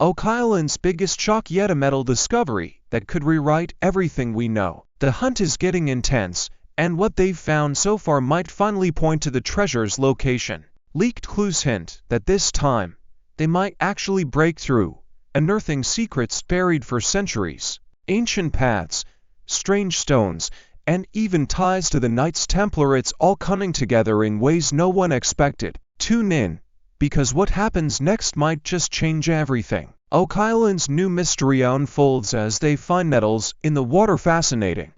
Oak Island's biggest shock yet, a metal discovery that could rewrite everything we know. The hunt is getting intense, and what they've found so far might finally point to the treasure's location. Leaked clues hint that this time, they might actually break through, unearthing secrets buried for centuries. Ancient paths, strange stones, and even ties to the Knights Templar, it's all coming together in ways no one expected. Tune in, because what happens next might just change everything. Oak Island's new mystery unfolds as they find metals in the water. Fascinating.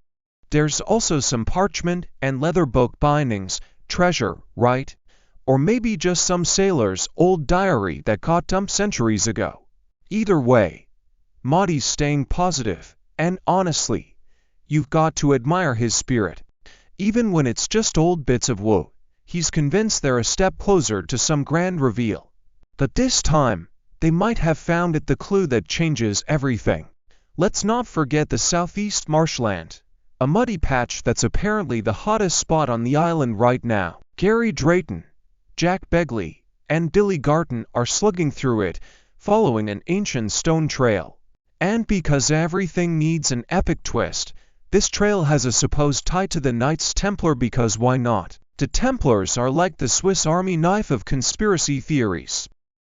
There's also some parchment and leather book bindings. Treasure, right? Or maybe just some sailor's old diary that got dumped centuries ago. Either way, Marty's staying positive, and honestly, you've got to admire his spirit. Even when it's just old bits of wood, he's convinced they're a step closer to some grand reveal. But this time, they might have found the clue that changes everything. Let's not forget the southeast marshland, a muddy patch that's apparently the hottest spot on the island right now. Gary Drayton, Jack Begley, and Dilly Garton are slugging through it, following an ancient stone trail. And because everything needs an epic twist, this trail has a supposed tie to the Knights Templar, because why not? The Templars are like the Swiss Army knife of conspiracy theories.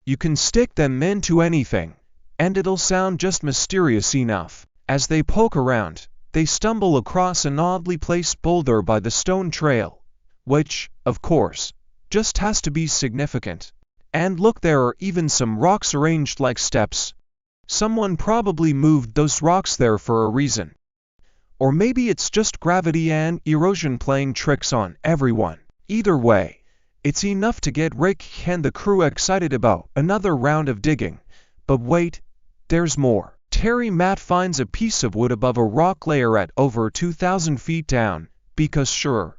You can stick them into anything, and it'll sound just mysterious enough. As they poke around, they stumble across an oddly placed boulder by the stone trail, which, of course, just has to be significant. And look, there are even some rocks arranged like steps. Someone probably moved those rocks there for a reason. Or maybe it's just gravity and erosion playing tricks on everyone. Either way, it's enough to get Rick and the crew excited about another round of digging. But wait, there's more. Terry Matt finds a piece of wood above a rock layer at over 2,000 feet down, because sure,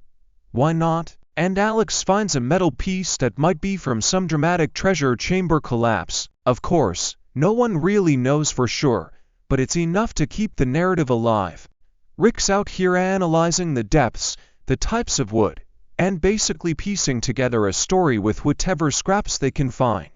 why not? And Alex finds a metal piece that might be from some dramatic treasure chamber collapse. Of course, no one really knows for sure, but it's enough to keep the narrative alive. Rick's out here analyzing the depths, the types of wood, and basically piecing together a story with whatever scraps they can find.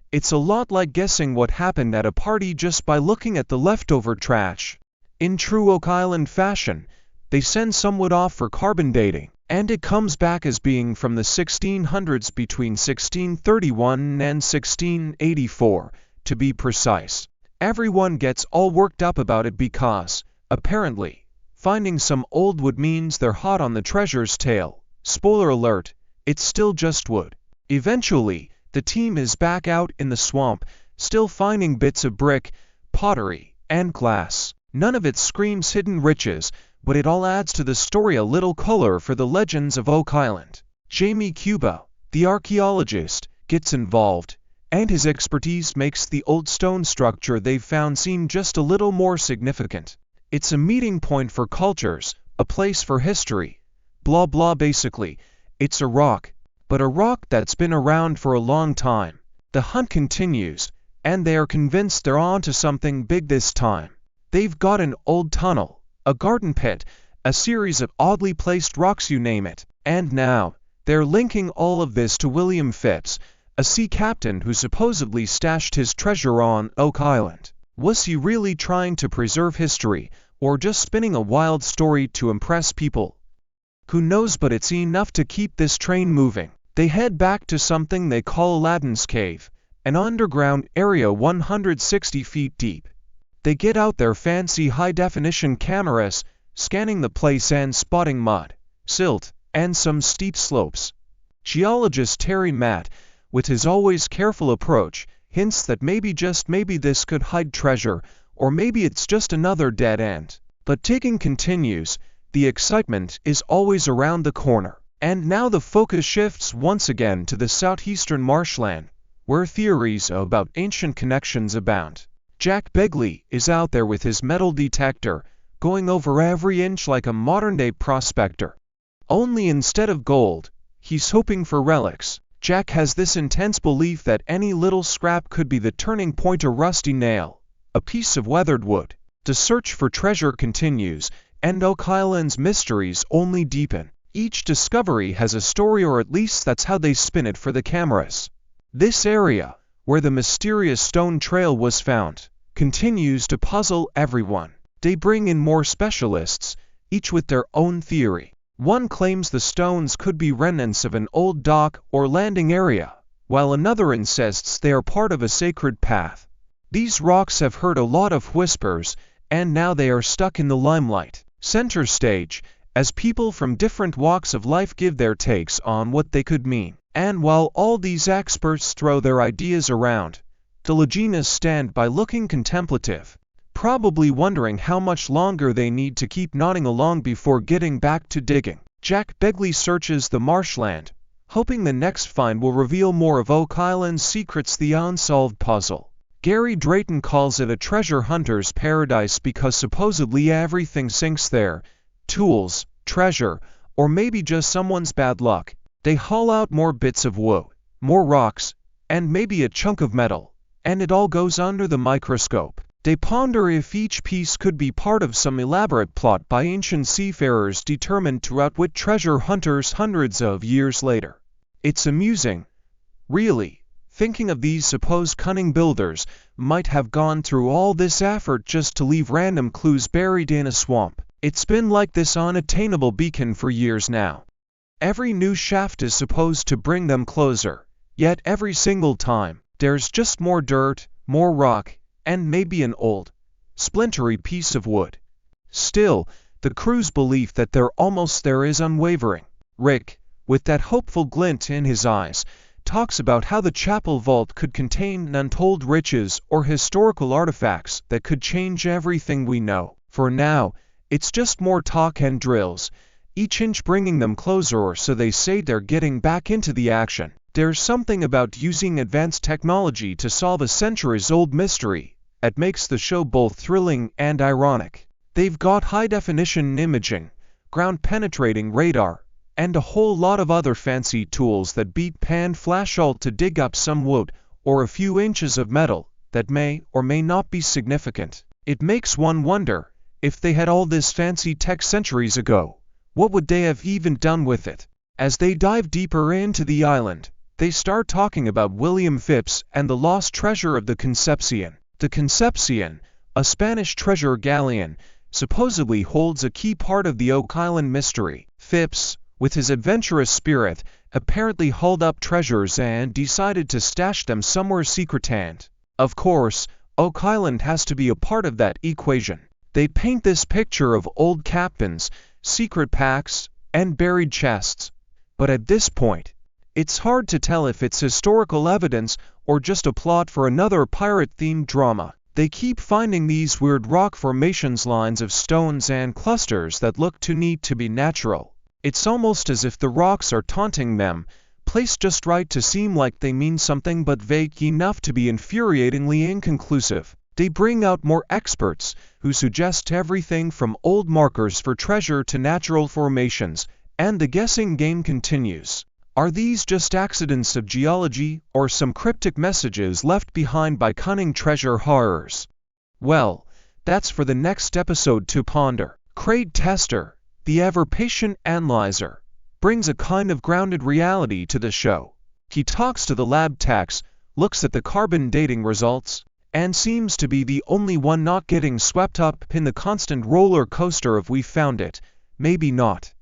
It's a lot like guessing what happened at a party just by looking at the leftover trash. In true Oak Island fashion, they send some wood off for carbon dating, and it comes back as being from the 1600s, between 1631 and 1684, to be precise. Everyone gets all worked up about it because, apparently, finding some old wood means they're hot on the treasure's tail. Spoiler alert, it's still just wood. Eventually, the team is back out in the swamp, still finding bits of brick, pottery, and glass. None of it screams hidden riches, but it all adds to the story a little color for the legends of Oak Island. Jamie Cuba, the archaeologist, gets involved, and his expertise makes the old stone structure they've found seem just a little more significant. It's a meeting point for cultures, a place for history. Blah blah. Basically, it's a rock, but a rock that's been around for a long time. The hunt continues, and they are convinced they're onto something big this time. They've got an old tunnel, a garden pit, a series of oddly placed rocks, you name it. And now, they're linking all of this to William Phipps, a sea captain who supposedly stashed his treasure on Oak Island. Was he really trying to preserve history, or just spinning a wild story to impress people? Who knows, but it's enough to keep this train moving. They head back to something they call Aladdin's Cave, an underground area 160 feet deep. They get out their fancy high-definition cameras, scanning the place and spotting mud, silt, and some steep slopes. Geologist Terry Matt, with his always careful approach, hints that maybe, just maybe, this could hide treasure, or maybe it's just another dead end. But digging continues. The excitement is always around the corner. And now the focus shifts once again to the southeastern marshland, where theories about ancient connections abound. Jack Begley is out there with his metal detector, going over every inch like a modern-day prospector. Only instead of gold, he's hoping for relics. Jack has this intense belief that any little scrap could be the turning point: a rusty nail, a piece of weathered wood. The search for treasure continues, and Oak Island's mysteries only deepen. Each discovery has a story, or at least that's how they spin it for the cameras. This area, where the mysterious stone trail was found, continues to puzzle everyone. They bring in more specialists, each with their own theory. One claims the stones could be remnants of an old dock or landing area, while another insists they are part of a sacred path. These rocks have heard a lot of whispers, and now they are stuck in the limelight, center stage, as people from different walks of life give their takes on what they could mean. And while all these experts throw their ideas around, the Leginas stand by looking contemplative, probably wondering how much longer they need to keep nodding along before getting back to digging. Jack Begley searches the marshland, hoping the next find will reveal more of Oak Island's secrets, the unsolved puzzle. Gary Drayton calls it a treasure hunter's paradise because supposedly everything sinks there: tools, treasure, or maybe just someone's bad luck. They haul out more bits of wood, more rocks, and maybe a chunk of metal, and it all goes under the microscope. They ponder if each piece could be part of some elaborate plot by ancient seafarers determined to outwit treasure hunters hundreds of years later. It's amusing, really, thinking of these supposed cunning builders might have gone through all this effort just to leave random clues buried in a swamp. It's been like this unattainable beacon for years now. Every new shaft is supposed to bring them closer, yet every single time, there's just more dirt, more rock, and maybe an old, splintery piece of wood. Still, the crew's belief that they're almost there is unwavering. Rick, with that hopeful glint in his eyes, talks about how the chapel vault could contain untold riches or historical artifacts that could change everything we know. For now, it's just more talk and drills, each inch bringing them closer, or so they say. They're getting back into the action. There's something about using advanced technology to solve a centuries-old mystery that makes the show both thrilling and ironic. They've got high-definition imaging, ground-penetrating radar, and a whole lot of other fancy tools that beat pan flash alt to dig up some wood or a few inches of metal that may or may not be significant. It makes one wonder, if they had all this fancy tech centuries ago, what would they have even done with it? As they dive deeper into the island, they start talking about William Phips and the lost treasure of the Concepcion. The Concepcion, a Spanish treasure galleon, supposedly holds a key part of the Oak Island mystery. Phips, with his adventurous spirit, apparently hauled up treasures and decided to stash them somewhere secret, and, of course, Oak Island has to be a part of that equation. They paint this picture of old captains, secret packs, and buried chests. But at this point, it's hard to tell if it's historical evidence or just a plot for another pirate-themed drama. They keep finding these weird rock formations, lines of stones and clusters that look too neat to be natural. It's almost as if the rocks are taunting them, placed just right to seem like they mean something but vague enough to be infuriatingly inconclusive. They bring out more experts, who suggest everything from old markers for treasure to natural formations, and the guessing game continues. Are these just accidents of geology, or some cryptic messages left behind by cunning treasure horrors? Well, that's for the next episode to ponder. Craig Tester, the ever-patient analyzer, brings a kind of grounded reality to the show. He talks to the lab techs, looks at the carbon dating results, and seems to be the only one not getting swept up in the constant roller coaster of "we found it, maybe not."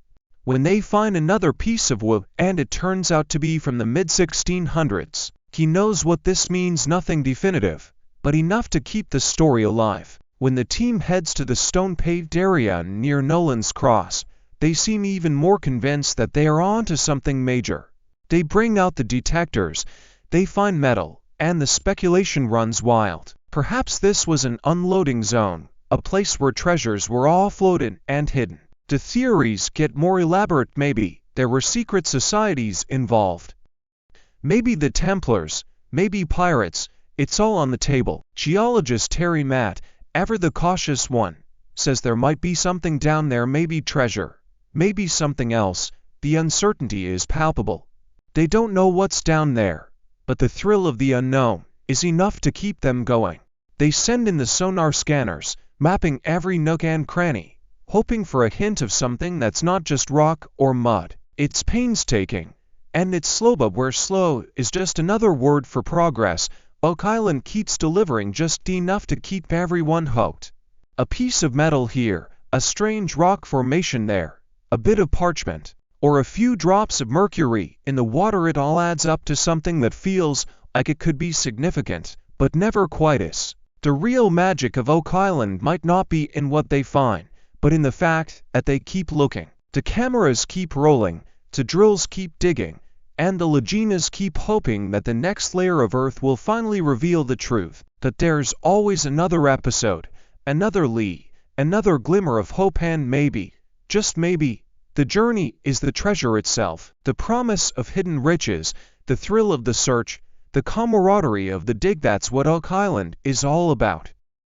When they find another piece of wood and it turns out to be from the mid-1600s, he knows what this means. Nothing definitive, but enough to keep the story alive. When the team heads to the stone-paved area near Nolan's Cross, they seem even more convinced that they are onto something major. They bring out the detectors, they find metal, and the speculation runs wild. Perhaps this was an unloading zone, a place where treasures were offloaded and hidden. The theories get more elaborate. Maybe there were secret societies involved. Maybe the Templars, maybe pirates. It's all on the table. Geologist Terry Matt, ever the cautious one, says there might be something down there, maybe treasure, maybe something else. The uncertainty is palpable. They don't know what's down there, but the thrill of the unknown is enough to keep them going. They send in the sonar scanners, mapping every nook and cranny, hoping for a hint of something that's not just rock or mud. It's painstaking, and it's slow, but where slow is just another word for progress, Oak Island keeps delivering just enough to keep everyone hooked. A piece of metal here, a strange rock formation there, a bit of parchment, or a few drops of mercury in the water, it all adds up to something that feels like it could be significant, but never quite is. The real magic of Oak Island might not be in what they find, but in the fact that they keep looking. The cameras keep rolling, the drills keep digging, and the Leginas keep hoping that the next layer of Earth will finally reveal the truth, that there's always another episode, another Lee, another glimmer of hope, and maybe, just maybe, the journey is the treasure itself, the promise of hidden riches, the thrill of the search, the camaraderie of the dig. That's what Oak Island is all about.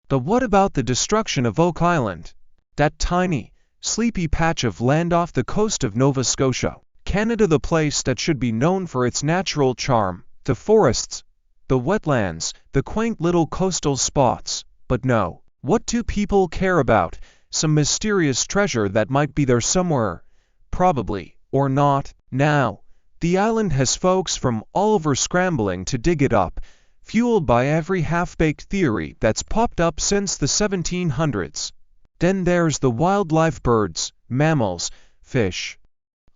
But what about the destruction of Oak Island? That tiny, sleepy patch of land off the coast of Nova Scotia, Canada, the place that should be known for its natural charm, the forests, the wetlands, the quaint little coastal spots. But no, what do people care about? Some mysterious treasure that might be there somewhere. Probably, or not. Now, the island has folks from all over scrambling to dig it up, fueled by every half-baked theory that's popped up since the 1700s. Then there's the wildlife, birds, mammals, fish.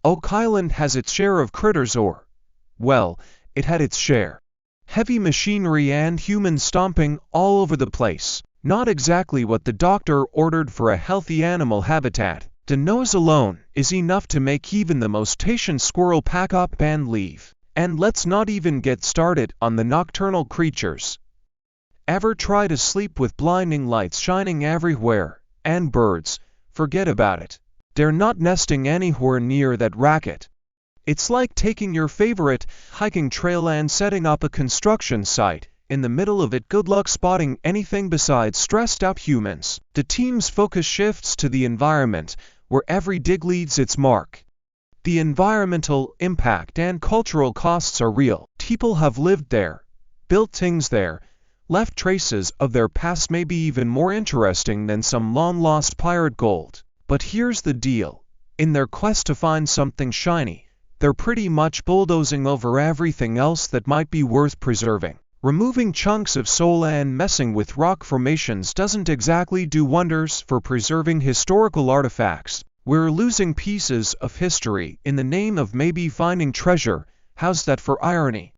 Oak Island has its share of critters, or, well, it had its share. Heavy machinery and humans stomping all over the place. Not exactly what the doctor ordered for a healthy animal habitat. The noise alone is enough to make even the most patient squirrel pack up and leave. And let's not even get started on the nocturnal creatures. Ever try to sleep with blinding lights shining everywhere? And birds, forget about it. They're not nesting anywhere near that racket. It's like taking your favorite hiking trail and setting up a construction site in the middle of it. Good luck spotting anything besides stressed out humans. The team's focus shifts to the environment, where every dig leaves its mark. The environmental impact and cultural costs are real. People have lived there, built things there, left traces of their past, maybe even more interesting than some long-lost pirate gold. But here's the deal. In their quest to find something shiny, they're pretty much bulldozing over everything else that might be worth preserving. Removing chunks of soil and messing with rock formations doesn't exactly do wonders for preserving historical artifacts. We're losing pieces of history in the name of maybe finding treasure. How's that for irony?